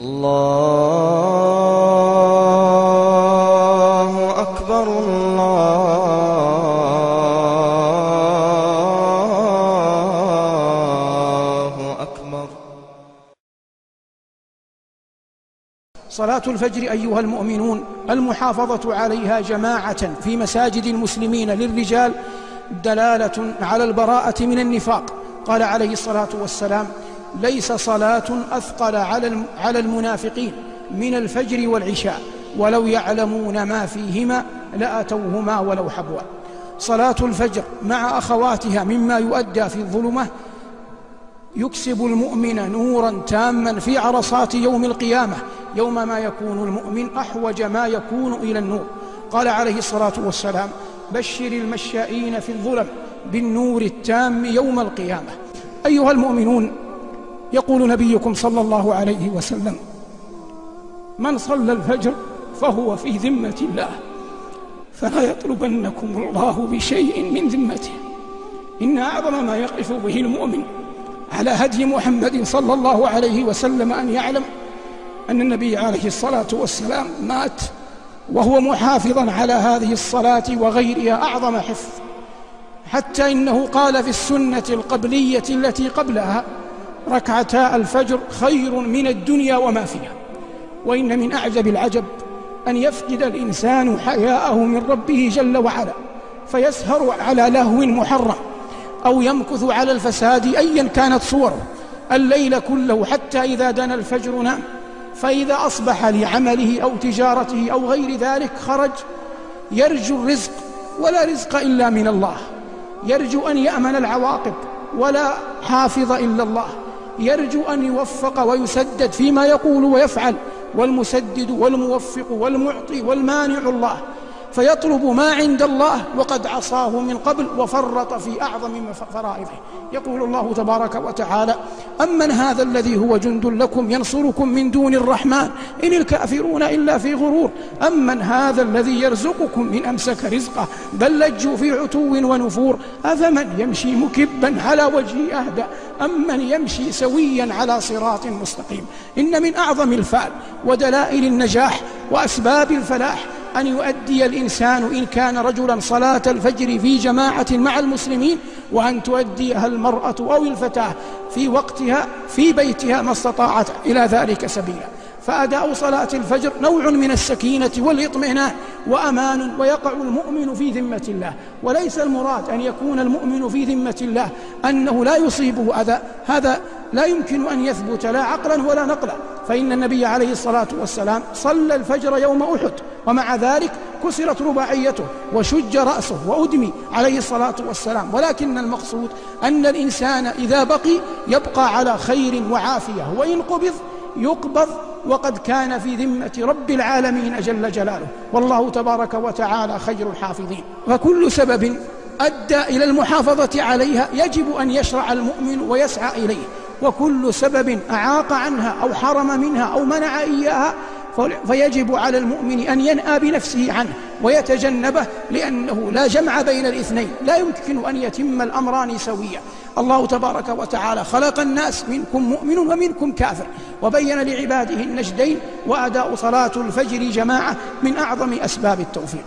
الله أكبر الله أكبر. صلاة الفجر أيها المؤمنون المحافظة عليها جماعة في مساجد المسلمين للرجال دلالة على البراءة من النفاق. قال عليه الصلاة والسلام: ليس صلاة أثقل على المنافقين من الفجر والعشاء ولو يعلمون ما فيهما لأتوهما ولو حبوا. صلاة الفجر مع أخواتها مما يؤدى في الظلمة يكسب المؤمن نورا تاما في عرصات يوم القيامة، يوم ما يكون المؤمن أحوج ما يكون إلى النور. قال عليه الصلاة والسلام: بشر المشائين في الظلم بالنور التام يوم القيامة. أيها المؤمنون، يقول نبيكم صلى الله عليه وسلم: من صلى الفجر فهو في ذمة الله، فلا يطلبنكم الله بشيء من ذمته. إن أعظم ما يقف به المؤمن على هدي محمد صلى الله عليه وسلم أن يعلم أن النبي عليه الصلاة والسلام مات وهو محافظا على هذه الصلاة وغيرها أعظم حفظ، حتى إنه قال في السنة القبلية التي قبلها: ركعتا الفجر خير من الدنيا وما فيها. وإن من أعجب العجب أن يفقد الإنسان حياءه من ربه جل وعلا فيسهر على لهو محرم أو يمكث على الفساد أيا كانت صوره الليل كله حتى إذا دنا الفجر نام، فإذا أصبح لعمله أو تجارته أو غير ذلك خرج يرجو الرزق، ولا رزق إلا من الله، يرجو أن يأمن العواقب ولا حافظ إلا الله، يرجو أن يوفق ويسدد فيما يقول ويفعل، والمسدد والموفق والمعطي والمانع الله، فيطلب ما عند الله وقد عصاه من قبل وفرط في أعظم فرائضه. يقول الله تبارك وتعالى: أمن هذا الذي هو جند لكم ينصركم من دون الرحمن إن الكافرون إلا في غرور، أمن هذا الذي يرزقكم من أمسك رزقه بل لجوا في عتو ونفور، أفمن يمشي مكبا على وجهه أهدى أمن يمشي سويا على صراط مستقيم. إن من أعظم الفعل ودلائل النجاح وأسباب الفلاح أن يؤدي الإنسان إن كان رجلا صلاة الفجر في جماعة مع المسلمين، وأن تؤديها المرأة أو الفتاة في وقتها في بيتها ما استطاعت إلى ذلك سبيلا. فأداء صلاة الفجر نوع من السكينة والإطمئنان وأمان، ويقع المؤمن في ذمة الله. وليس المراد أن يكون المؤمن في ذمة الله أنه لا يصيبه أذى، هذا لا يمكن أن يثبت لا عقلا ولا نقلا، فإن النبي عليه الصلاة والسلام صلى الفجر يوم أحد ومع ذلك كسرت رباعيته وشج رأسه وأدمي عليه الصلاة والسلام. ولكن المقصود أن الإنسان إذا بقي يبقى على خير وعافية، وإن قبض يقبض وقد كان في ذمة رب العالمين جل جلاله، والله تبارك وتعالى خير الحافظين. فكل سبب أدى إلى المحافظة عليها يجب أن يشرع المؤمن ويسعى إليه، وكل سبب أعاق عنها أو حرم منها أو منع إياها فيجب على المؤمن أن ينأى بنفسه عنه ويتجنبه، لأنه لا جمع بين الاثنين، لا يمكن أن يتم الأمران سويا. الله تبارك وتعالى خلق الناس منكم مؤمن ومنكم كافر، وبين لعباده النجدين، وأداء صلاة الفجر جماعة من أعظم أسباب التوفيق.